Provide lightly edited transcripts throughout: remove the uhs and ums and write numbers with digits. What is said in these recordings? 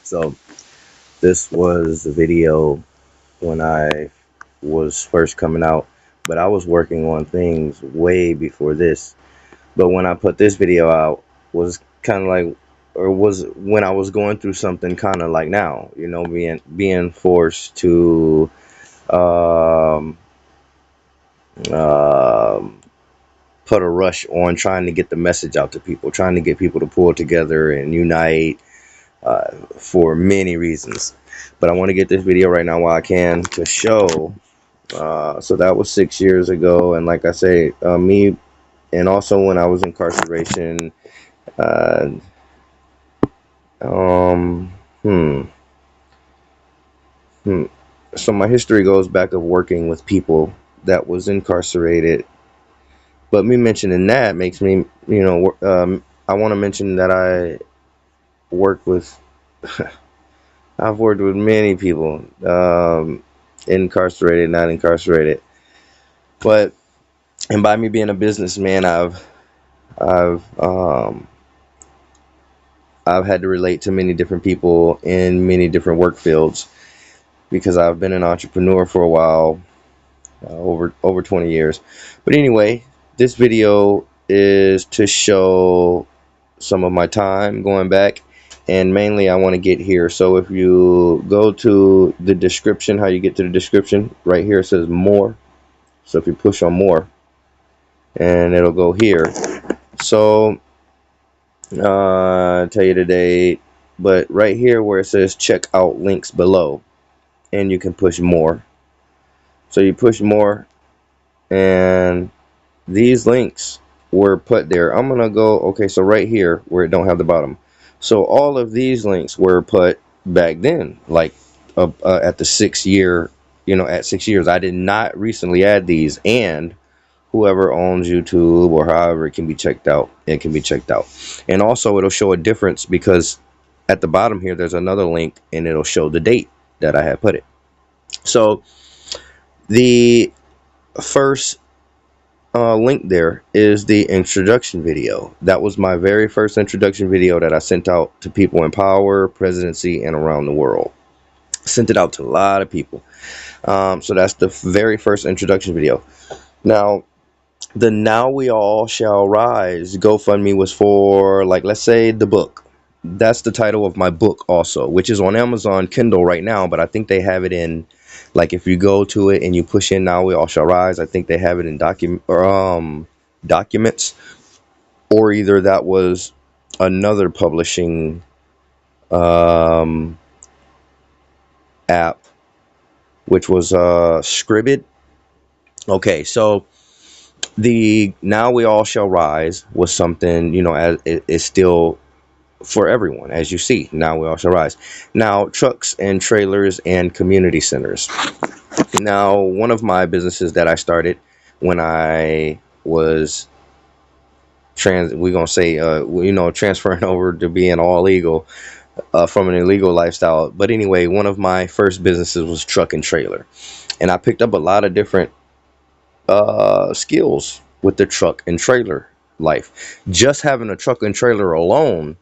So this was the video when I was first coming out, but I was working on things way before this. But when I put this video out, was kind of like, or was when I was going through something kind of like now, being forced to um, um, put a rush on trying to get the message out to people, trying to get people to pull together and unite for many reasons. But I want to get this video right now while I can to show. So that was 6 years ago, and like I say, me, and also when I was incarceration. Uh, um, hmm, hmm. So my history goes back of working with people that was incarcerated. But me mentioning that makes me, I want to mention that work with, I've worked with many people, incarcerated, not incarcerated. But and by me being a businessman, I've I've had to relate to many different people in many different work fields because I've been an entrepreneur for a while, over 20 years. But anyway, this video is to show some of my time going back, and mainly I want to get here. So if you go to the description, how you get to the description, right here it says more. So if you push on more, and it'll go here. So tell you the date, but right here where it says check out links below, and you can push more. So you push more, and these links were put there. I'm gonna go, okay, so right here where it don't have the bottom. So all of these links were put back then, like at the 6 year, at 6 years. I did not recently add these, and whoever owns YouTube or however it can be checked out, it can be checked out. And also it'll show a difference because at the bottom here there's another link, and it'll show the date that I had put it. So the first link there is the introduction video. That was my very first introduction video that I sent out to people in power, presidency, and around the world. Sent it out to a lot of people. So that's the very first introduction video. Now, the Now We All Shall Rise GoFundMe was for, like, let's say the book. That's the title of my book also, which is on Amazon Kindle right now, but I think they have it in, like, if you go to it and you push in Now We All Shall Rise, I think they have it in documents, or either that was another publishing um, app, which was Scribd. Okay, so the Now We All Shall Rise was something, as it is still for everyone, as you see. Now We All Shall Rise. Now, trucks and trailers and community centers. Now, one of my businesses that I started when I was we're gonna say, transferring over to being all legal, from an illegal lifestyle. But anyway, one of my first businesses was truck and trailer, and I picked up a lot of different skills with the truck and trailer life. Just having a truck and trailer alone,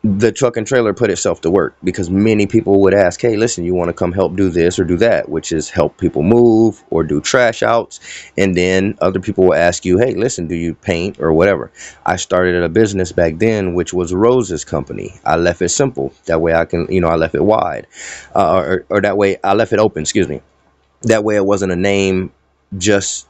the truck and trailer put itself to work, because many people would ask, hey, listen, you want to come help do this or do that, which is help people move or do trash outs. And then other people will ask you, hey, listen, do you paint or whatever? I started a business back then, which was Rose's company. I left it simple. That way I can, I left it wide, or that way I left it open, excuse me. That way it wasn't a name just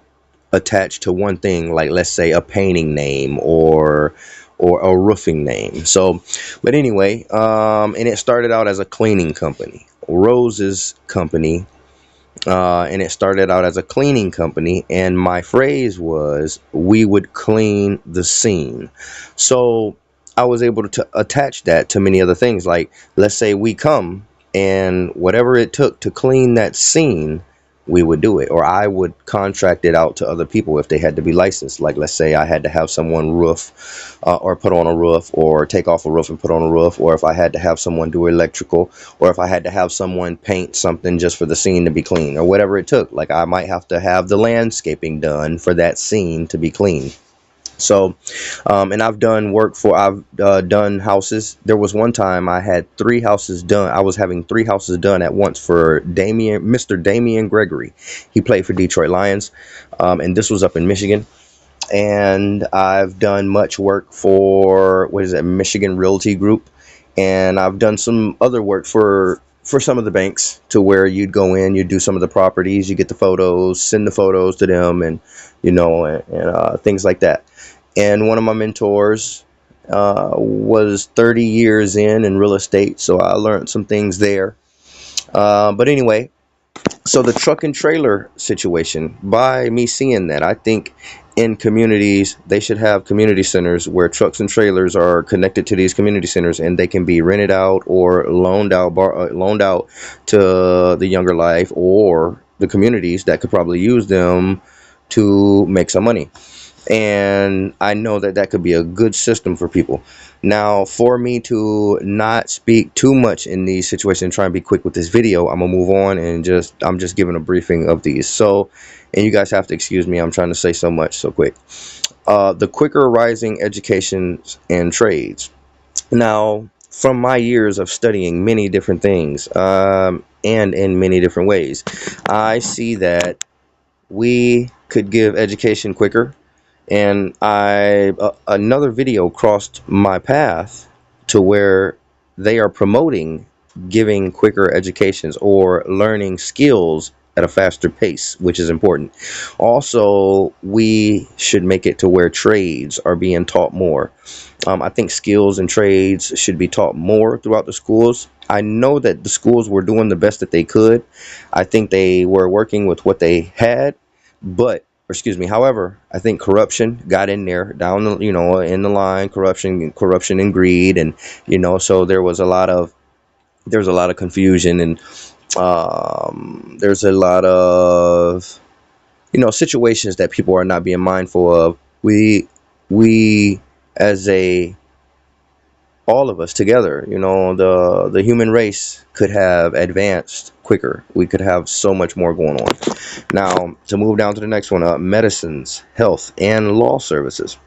attached to one thing, like let's say a painting name or a roofing name. So, but anyway, and it started out as a cleaning company, Rose's company, and it started out as a cleaning company, and my phrase was, we would clean the scene. So I was able to attach that to many other things, like let's say we come, and whatever it took to clean that scene, we would do it, or I would contract it out to other people if they had to be licensed. Like let's say I had to have someone roof, or put on a roof, or take off a roof and put on a roof, or if I had to have someone do electrical, or if I had to have someone paint something just for the scene to be clean, or whatever it took. Like I might have to have the landscaping done for that scene to be clean. So, and I've done houses. There was one time I had three houses done. I was having three houses done at once for Mr. Damian Gregory. He played for Detroit Lions, and this was up in Michigan. And I've done much work for, what is it, Michigan Realty Group, and I've done some other work for some of the banks, to where you'd go in, you'd do some of the properties, you get the photos, send the photos to them, and things like that. And one of my mentors was 30 years in real estate, so I learned some things there. But anyway, so the truck and trailer situation, by me seeing that, I think in communities they should have community centers where trucks and trailers are connected to these community centers, and they can be rented out or loaned out to the younger life or the communities that could probably use them to make some money. And I know that that could be a good system for people. Now, for me to not speak too much in these situations and try and be quick with this video, I'm gonna move on, and I'm just giving a briefing of these. So, and you guys have to excuse me, I'm trying to say so much so quick. The quicker rising educations and trades. Now, from my years of studying many different things, and in many different ways, I see that we could give education quicker. And another video crossed my path to where they are promoting giving quicker educations or learning skills at a faster pace, which is important. Also, we should make it to where trades are being taught more. I think skills and trades should be taught more throughout the schools. I know that the schools were doing the best that they could. I think they were working with what they had, but, or excuse me, however, I think corruption got in there, down the, in the line, corruption and greed, and so there's a lot of confusion, and there's a lot of situations that people are not being mindful of. We as a all of us together, the human race could have advanced quicker. We could have so much more going on. Now, to move down to the next one, medicines, health, and law services.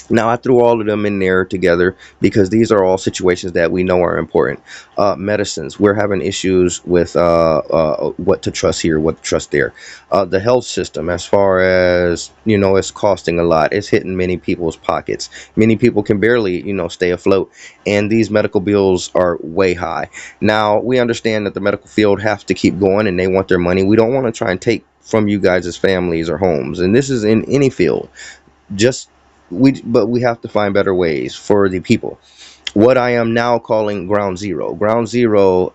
Now, I threw all of them in there together because these are all situations that we know are important. Medicines, we're having issues with what to trust here, what to trust there. The health system, as far as, it's costing a lot. It's hitting many people's pockets. Many people can barely, stay afloat. And these medical bills are way high. Now, we understand that the medical field has to keep going and they want their money. We don't want to try and take from you guys as families or homes. And this is in any field. Just but we have to find better ways for the people. What I am now calling ground zero. Ground zero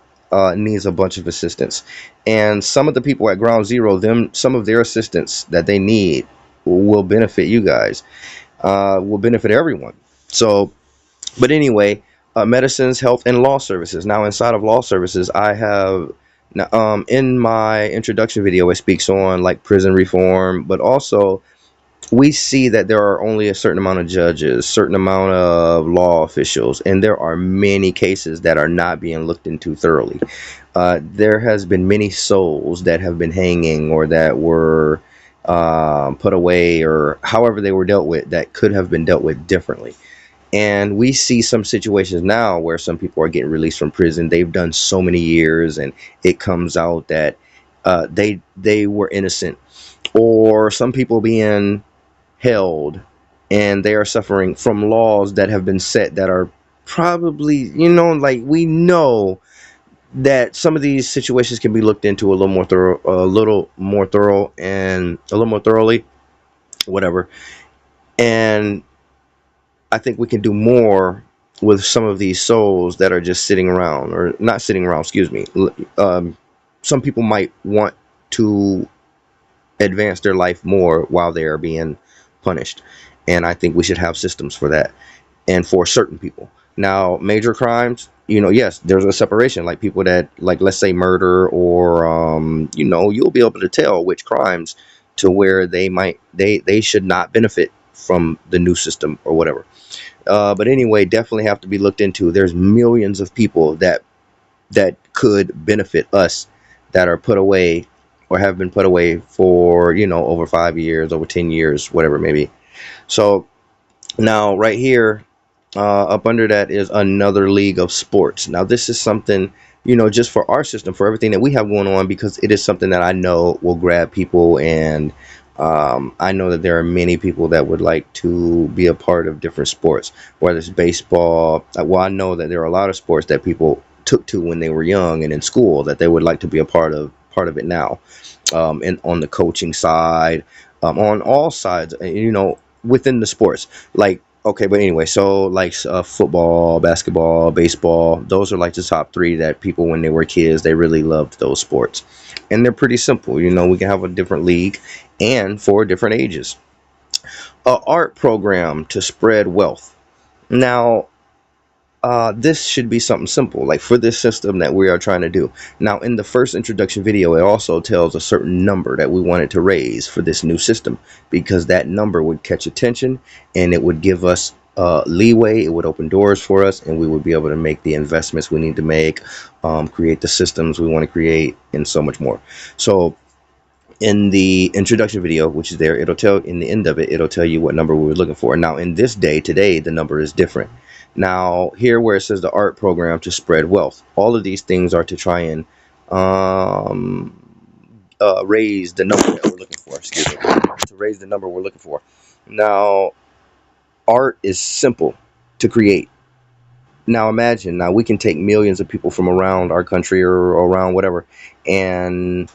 needs a bunch of assistance, and some of the people at ground zero, some of their assistance that they need will benefit you guys, will benefit everyone. So, but anyway, medicines, health, and law services. Now, inside of law services, I have. Now, in my introduction video, it speaks on like prison reform, but also we see that there are only a certain amount of judges, certain amount of law officials, and there are many cases that are not being looked into thoroughly. There has been many souls that have been hanging, or that were put away, or however they were dealt with, that could have been dealt with differently. And we see some situations now where some people are getting released from prison. They've done so many years, and it comes out that they were innocent, or some people being held, and they are suffering from laws that have been set that are probably, like, we know that some of these situations can be looked into a little more thoroughly, whatever. And I think we can do more with some of these souls that are just sitting around, or not sitting around, excuse me. Some people might want to advance their life more while they are being punished, and I think we should have systems for that, and for certain people. Now, major crimes, yes, there's a separation, like people that, like, let's say murder, or you'll be able to tell which crimes, to where they should not benefit from the new system or whatever. But anyway, definitely have to be looked into. There's millions of people that could benefit us, that are put away, or have been put away for over 5 years, over 10 years, whatever it may be. So Now, right here, up under that is another league of sports. Now, this is something, just for our system, for everything that we have going on, because it is something that I know will grab people. And I know that there are many people that would like to be a part of different sports, whether it's baseball. Well, I know that there are a lot of sports that people took to when they were young and in school that they would like to be a part of it now. And on the coaching side, on all sides, within the sports, like, okay, but anyway, so like football, basketball, baseball, those are like the top three that people, when they were kids, they really loved those sports. And they're pretty simple. We can have a different league and for different ages. A art program to spread wealth. Now, this should be something simple, like for this system that we are trying to do. Now, in the first introduction video, it also tells a certain number that we wanted to raise for this new system, because that number would catch attention and it would give us leeway. It would open doors for us, and we would be able to make the investments we need to make, create the systems we want to create, and so much more. So, in the introduction video, which is there, it'll tell, in the end of it, it'll tell you what number we were looking for. Now, in this day today, the number is different. Now, here where it says the art program to spread wealth, all of these things are to try and um, raise the number that we're looking for. Excuse me, to raise the number we're looking for. Now, art is simple to create. Now, imagine, now we can take millions of people from around our country or around whatever, and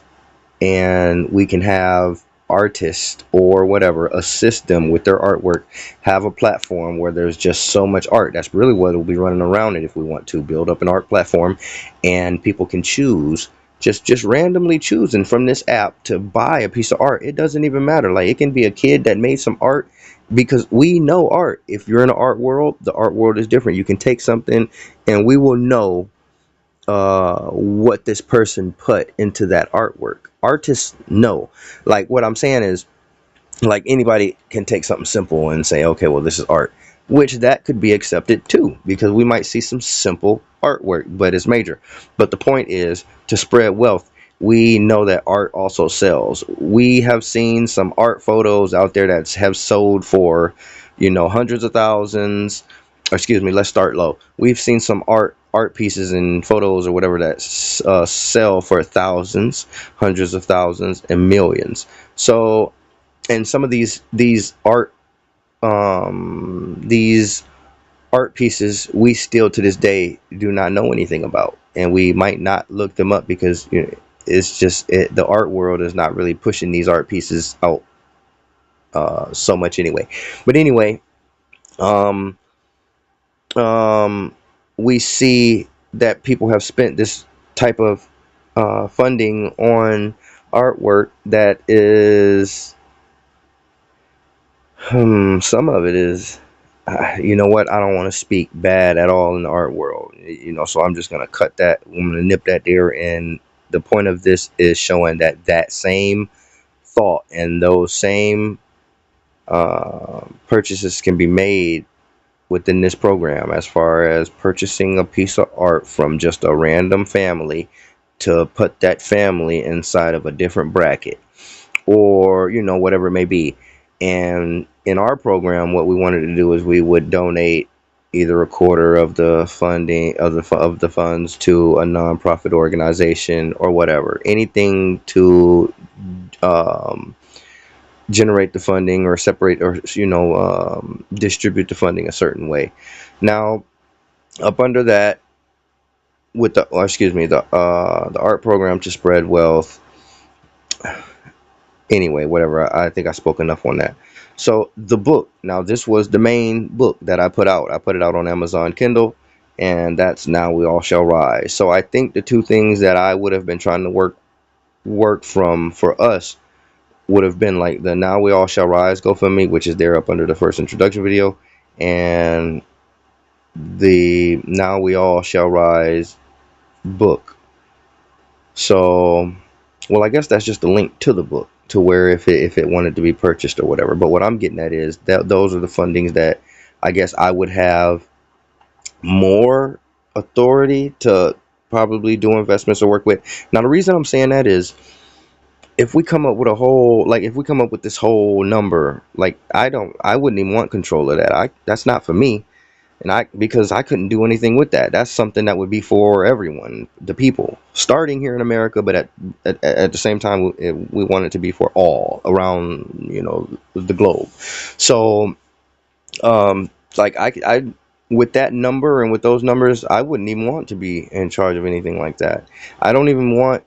we can have artists or whatever assist them with their artwork, have a platform where there's just so much art. That's really what will be running around it. If we want to build up an art platform, and people can choose, just randomly choosing from this app to buy a piece of art. It doesn't even matter, like it can be a kid that made some art, because we know art. If you're in the art world, the art world is different. You can take something and we will know what this person put into that artwork. Artists know. Like, what I'm saying is, like, anybody can take something simple and say, okay, well, this is art, which that could be accepted too, because we might see some simple artwork, but it's major. But the point is to spread wealth. We know that art also sells. We have seen some art photos out there that have sold for, hundreds of thousands. Or excuse me, let's start low. We've seen some art pieces and photos or whatever that sell for thousands, hundreds of thousands, and millions. So, and some of these art pieces, we still to this day do not know anything about, and we might not look them up, because it's just the art world is not really pushing these art pieces out so much anyway. But anyway, um, we see that people have spent this type of funding on artwork that is, some of it is, you know what? I don't want to speak bad at all in the art world, so I'm just going to cut that. I'm going to nip that there. And the point of this is showing that that same thought and those same purchases can be made within this program, as far as purchasing a piece of art from just a random family to put that family inside of a different bracket, or whatever it may be. And in our program, what we wanted to do is we would donate either a quarter of the funding of the funds to a nonprofit organization, or whatever, anything to um, generate the funding, or separate, or distribute the funding a certain way. Now, up under that, with the, or excuse me, the art program to spread wealth. Anyway, whatever. I think I spoke enough on that. So the book. Now, this was the main book that I put out. I put it out on Amazon Kindle, and that's Now We All Shall Rise. So I think the two things that I would have been trying to work from for us would have been like the Now We All Shall Rise GoFundMe, which is there up under the first introduction video, and the Now We All Shall Rise book. So, well, I guess that's just a link to the book, to where if it wanted to be purchased or whatever. But what I'm getting at is that those are the fundings that I guess I would have more authority to probably do investments or work with. Now, the reason I'm saying that is, if we come up with a whole, like if we come up with this whole number, like I wouldn't even want control of that. That's not for me. And because I couldn't do anything with that. That's something that would be for everyone, the people, starting here in America, but at the same time, we want it to be for all around, the globe. So, like with that number and with those numbers, I wouldn't even want to be in charge of anything like that. I don't even want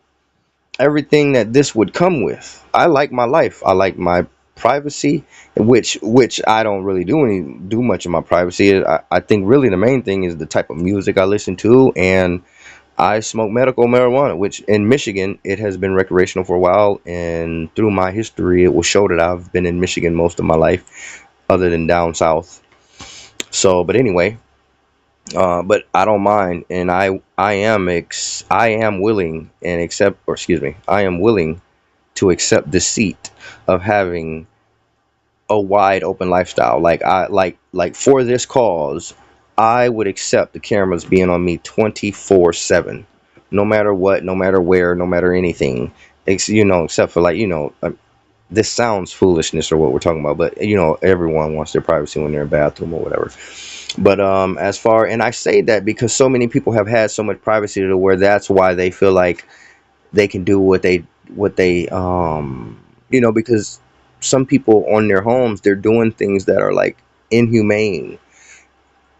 everything that this would come with. I like my life. I like my privacy, which I don't really do much of my privacy. I think really the main thing is the type of music I listen to, and I smoke medical marijuana, which in Michigan it has been recreational for a while, and through my history it will show that I've been in Michigan most of my life, other than down south. So, but anyway, but I don't mind, and I am willing and accept, or excuse me, I am willing to accept the seat of having a wide open lifestyle. Like for this cause, I would accept the cameras being on me 24/7, no matter what, no matter where, no matter anything. Except for this sounds foolishness or what we're talking about, but everyone wants their privacy when they're in a bathroom or whatever. But and I say that because so many people have had so much privacy to where that's why they feel like they can do what they because some people on their homes, they're doing things that are like inhumane,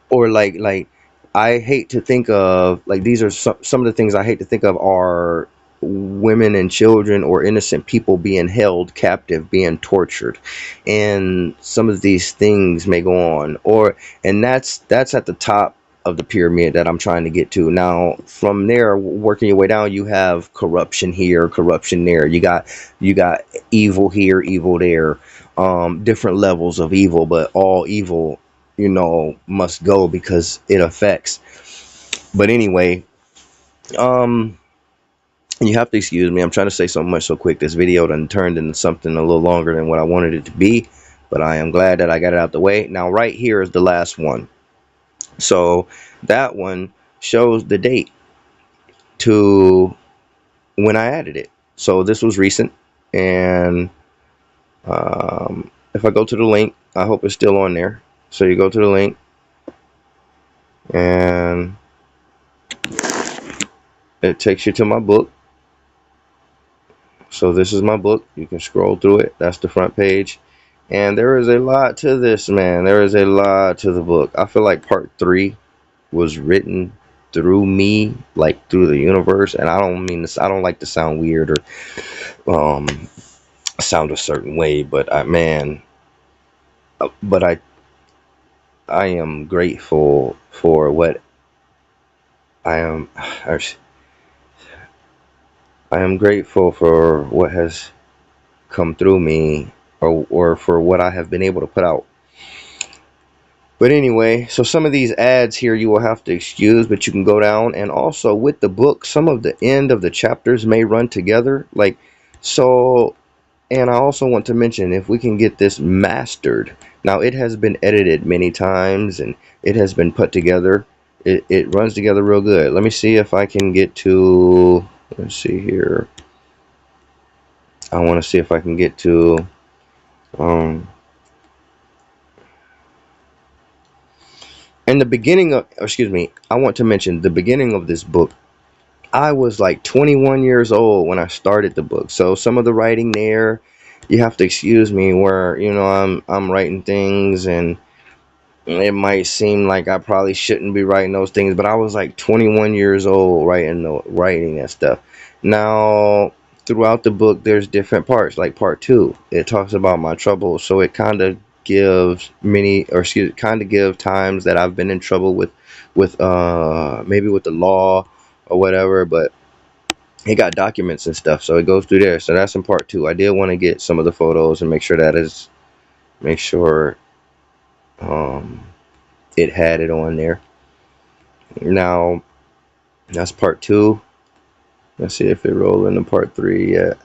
or like I hate to think of, like, these are some of the things I hate to think of are women and children or innocent people being held captive, being tortured, and some of these things may go on, and that's at the top of the pyramid that I'm trying to get to. Now from there, working your way down, you have corruption here, corruption there. You got evil here, evil there, different levels of evil, but all evil, must go because it affects. But anyway, um, you have to excuse me. I'm trying to say so much so quick. This video done turned into something a little longer than what I wanted it to be, but I am glad that I got it out the way. Now, right here is the last one. So that one shows the date to when I added it. So this was recent, and if I go to the link, I hope it's still on there. So you go to the link, and it takes you to my book. So this is my book. You can scroll through it. That's the front page. And there is a lot to this, man. There is a lot to the book. I feel like part three was written through me, like through the universe. And I don't mean this, I don't like to sound weird or sound a certain way, but but I am grateful for what I am. I am grateful for what has come through me, or for what I have been able to put out. But anyway, so some of these ads here you will have to excuse, but you can go down. And also with the book, some of the end of the chapters may run together. So, and I also want to mention, if we can get this mastered. Now, it has been edited many times and it has been put together. It runs together real good. Let me see if I can get to, let's see here. I want to see if I can get to, um, in the beginning of, excuse me, I want to mention the beginning of this book. I was like 21 years old when I started the book. So some of the writing there, you have to excuse me, where I'm writing things, and it might seem like I probably shouldn't be writing those things, but I was like 21 years old writing that stuff. Now, throughout the book, there's different parts. Like part two, it talks about my trouble, so it kind of gives kind of give times that I've been in trouble with maybe with the law or whatever, but it got documents and stuff, so it goes through there. So that's in part two. I did want to get some of the photos and make sure um, it had it on there. Now that's part two. Let's see if it rolled into part three yet.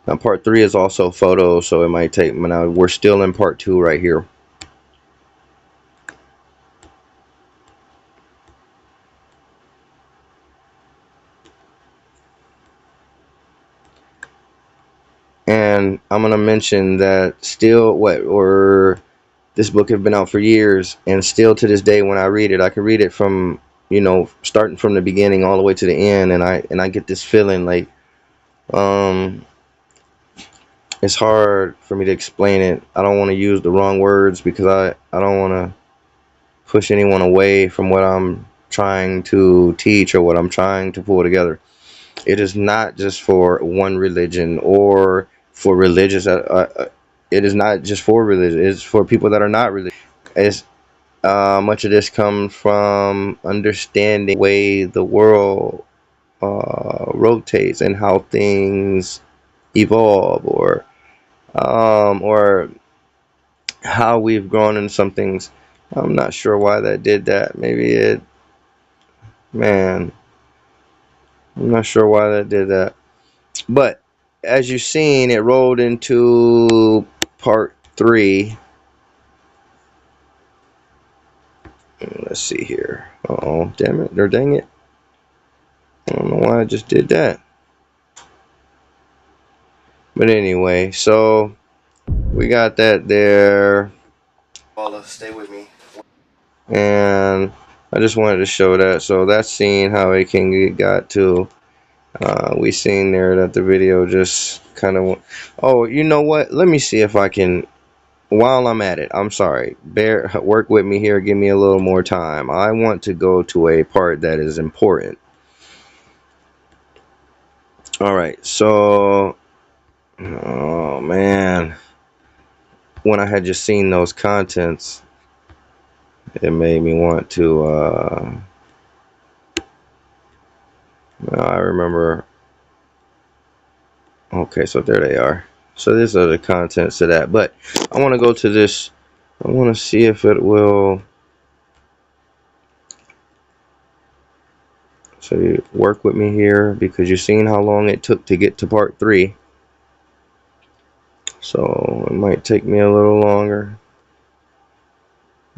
Now part three is also photos, so it might take. Now we're still in part two right here. And I'm gonna mention that still, this book has been out for years, and still to this day, when I read it, I can read it from, starting from the beginning all the way to the end, and I get this feeling like, um, it's hard for me to explain it. I don't want to use the wrong words because I don't want to push anyone away from what I'm trying to teach or what I'm trying to pull together. It is not just for one religion or for religious. It is not just for religion. It's for people that are not religious. It's much of this comes from understanding the way the world rotates and how things evolve, or how we've grown in some things. I'm not sure why that did that. Man, I'm not sure why that did that. But as you've seen, it rolled into part 3. Let's see here. Oh, damn it. Or dang it. I don't know why I just did that. But anyway, so we got that there. Paula, stay with me. And I just wanted to show that. So that's seeing how it can got to. We seen there that the video just kind of. Oh, you know what? Let me see if I can. While I'm at it, I'm sorry. Work with me here. Give me a little more time. I want to go to a part that is important. All right. So, oh man, when I had just seen those contents, it made me want to. I remember. Okay, so there they are. So these are the contents to that. But I want to go to this. I want to see if it will. So you work with me here because you've seen how long it took to get to part 3. So it might take me a little longer.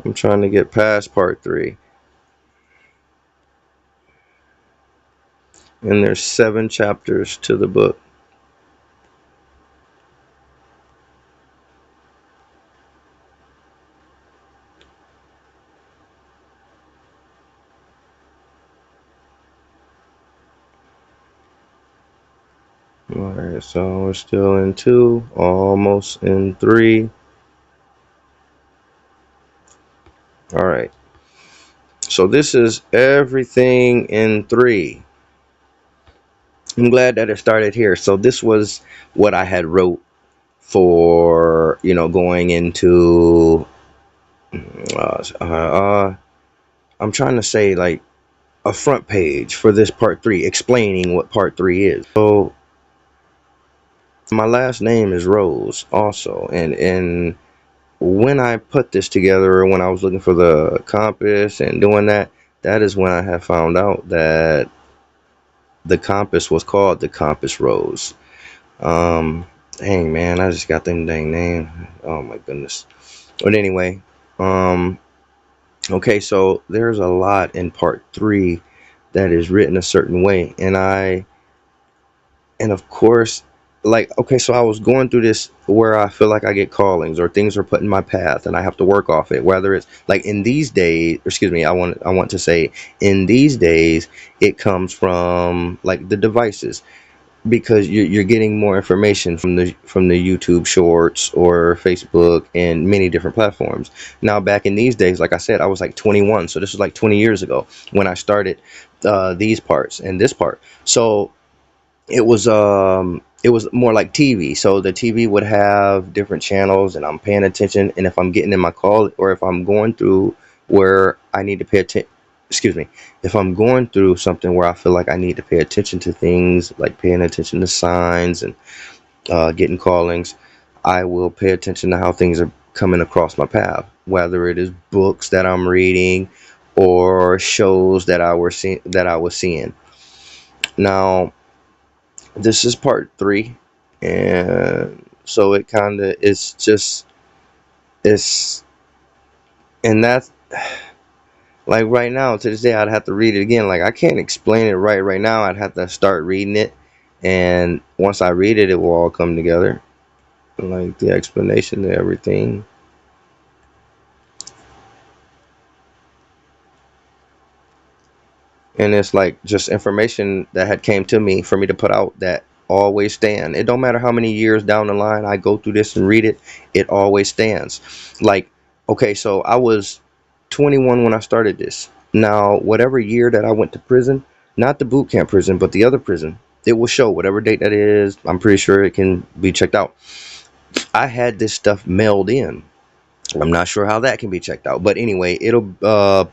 I'm trying to get past part 3. And there's 7 chapters to the book. Alright, so we're still in 2, almost in 3. Alright, so this is everything in 3. I'm glad that it started here. So this was what I had wrote for, going into, I'm trying to say like a front page for this part 3, explaining what part 3 is. So my last name is Rose also, and when I put this together, when I was looking for the compass and doing that, that is when I have found out that the compass was called the Compass Rose. Dang man, I just got them dang name. Oh my goodness. But anyway, okay, so there's a lot in part 3 that is written a certain way, and of course, like, okay, so I was going through this where I feel like I get callings or things are put in my path and I have to work off it, whether it's like in these days, excuse me, I want to say in these days it comes from like the devices, because you're getting more information from the YouTube shorts or Facebook and many different platforms. Now back in these days, like I said, I was like 21, so this was like 20 years ago when I started these parts and this part. So it was more like TV. So the TV would have different channels and I'm paying attention, and if I'm getting in my call or if I'm going through where I need to pay attention, excuse me, if I'm going through something where I feel like I need to pay attention to things, like paying attention to signs and getting callings, I will pay attention to how things are coming across my path, whether it is books that I'm reading or shows that I was seeing. Now this is part 3, and so it kind of it's and that's like right now to this day I'd have to read it again. Like I can't explain it right now. I'd have to start reading it, and once I read it, it will all come together. like the explanation to everything. And it's like just information that had came to me for me to put out that always stand. It don't matter how many years down the line I go through this and read it, it always stands. Like, okay, so I was 21 when I started this. Now whatever year that I went to prison, not the boot camp prison but the other prison, it will show whatever date that is. I'm pretty sure it can be checked out. I had this stuff mailed in. I'm not sure how that can be checked out, but anyway, it'll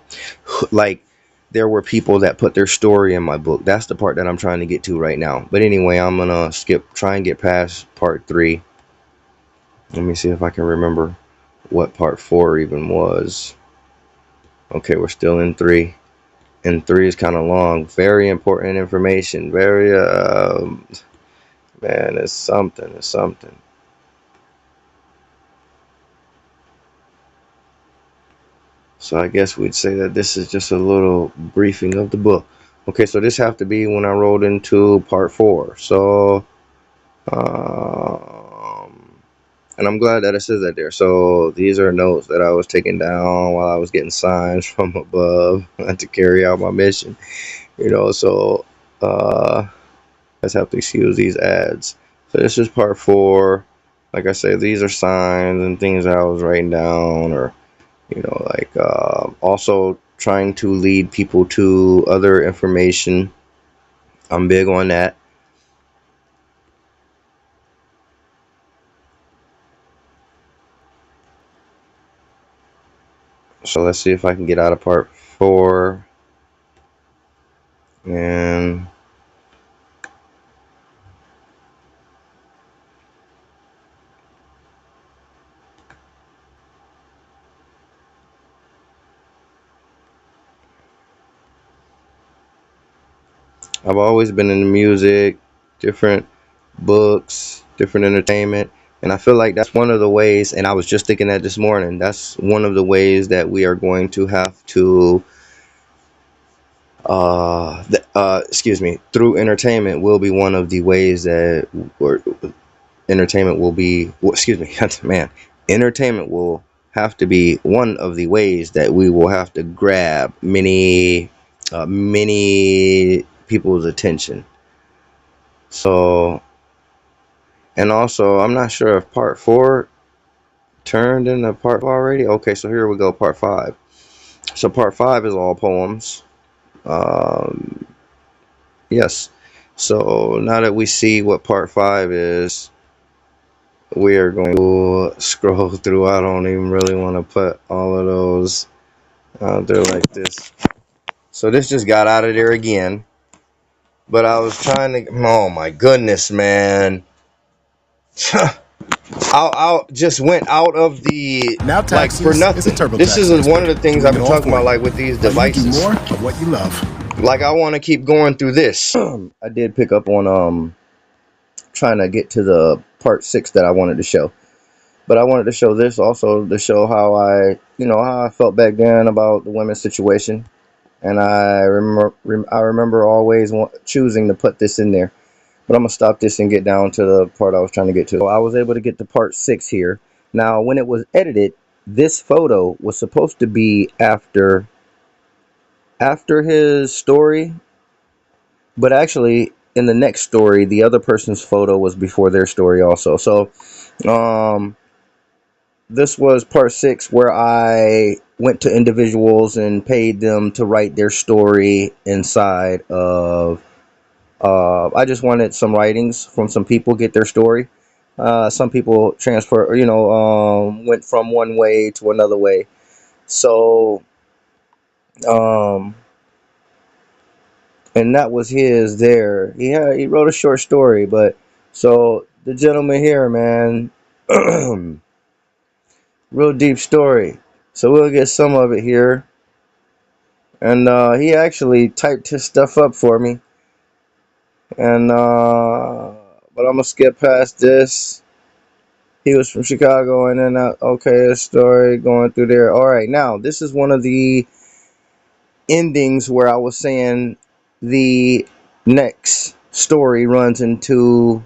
like there were people that put their story in my book. That's the part that I'm trying to get to right now. But anyway, I'm gonna try and get past part 3. Let me see if I can remember what part 4 even was. Okay, we're still in 3, and 3 is kind of long. Very important information. Very man, it's something. It's something. So I guess we'd say that this is just a little briefing of the book. Okay, so this have to be when I rolled into part 4. So, and I'm glad that it says that there. So these are notes that I was taking down while I was getting signs from above to carry out my mission. So let's have to excuse these ads. So this is part 4. Like I said, these are signs and things that I was writing down, or like also trying to lead people to other information. I'm big on that. So let's see if I can get out of part 4. And I've always been into music, different books, different entertainment. And I feel like that's one of the ways, and I was just thinking that this morning, that's one of the ways that we are going to have to excuse me, through entertainment will be one of the ways that, or entertainment will be, well, excuse me, man, entertainment will have to be one of the ways that we will have to grab many people's attention. So, and also, I'm not sure if part 4 turned into part 5 already. Okay, so here we go, part 5. So part 5 is all poems. Um, yes. So now that we see what part 5 is, we are going to scroll through. I don't even really want to put all of those out there like this. So this just got out of there again. But I was trying to. Oh my goodness, man! I just went out of the Now like for Taxius is a nothing. This TurboTax is one expert, of the things I've doing it been all talking for about, you. like with these Letting you do devices. more of what you love. Like I want to keep going through this. I did pick up on trying to get to the part 6 that I wanted to show. But I wanted to show this also to show how I felt back then about the women's situation. And I remember always choosing to put this in there. But I'm gonna stop this and get down to the part I was trying to get to. So I was able to get to part 6 here. Now, when it was edited, this photo was supposed to be after his story, but actually in the next story, the other person's photo was before their story also. So, um, this was part 6 where I went to individuals and paid them to write their story inside of. I just wanted some writings from some people, get their story. Some people transfer, went from one way to another way. So, um, and that was his there. He wrote a short story, but so the gentleman here, man, real deep story. So we'll get some of it here. And he actually typed his stuff up for me. And but I'm gonna skip past this. He was from Chicago, and then okay, a story going through there. All right, now this is one of the endings where I was saying the next story runs into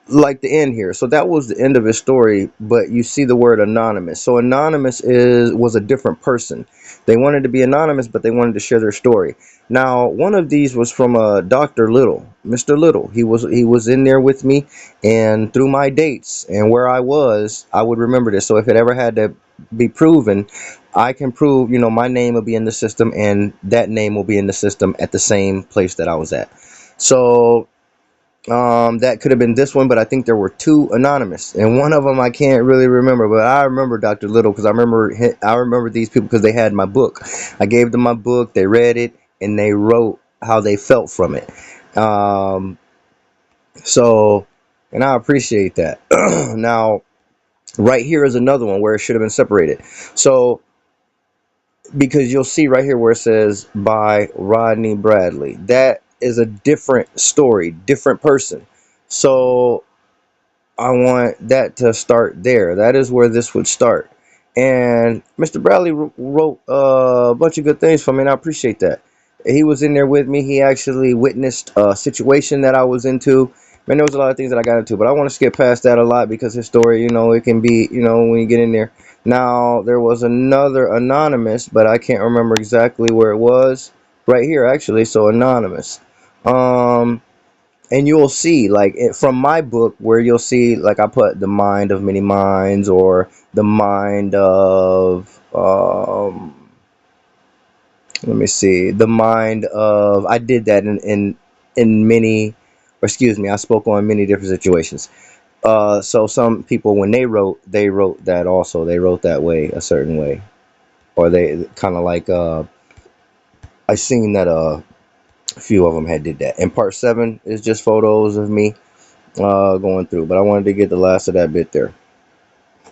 like the end here. So that was the end of his story, but you see the word anonymous. So anonymous is was a different person. They wanted to be anonymous, but they wanted to share their story. Now, one of these was from Dr. Little, Mr. Little. He was in there with me, and through my dates and where I was, I would remember this. So if it ever had to be proven, I can prove, my name will be in the system, and that name will be in the system at the same place that I was at. So that could have been this one, but I think there were two anonymous, and one of them I can't really remember, but I remember Dr. Little because I remember these people because they had my book. I gave them my book, they read it, and they wrote how they felt from it. Um, so, and I appreciate that. Now, right here is another one where it should have been separated. So, because you'll see right here where it says by Rodney Bradley, that is a different story, different person. So I want that to start there. That is where this would start. And Mr. Bradley wrote a bunch of good things for me, and I appreciate that. He was in there with me. He actually witnessed a situation that I was into. Man, there was a lot of things that I got into, but I want to skip past that a lot because his story, it can be, when you get in there. Now, there was another anonymous, but I can't remember exactly where it was. Right here, actually. So anonymous. Um, and you'll see from my book where you'll see like I put the mind of many minds, or the mind of let me see, the mind of, I did that in many, or excuse me, I spoke on many different situations. So some people, when they wrote that also, they wrote that way, a certain way, or they kind of like I seen that a few of them had did that. And part 7 is just photos of me going through, but I wanted to get the last of that bit there.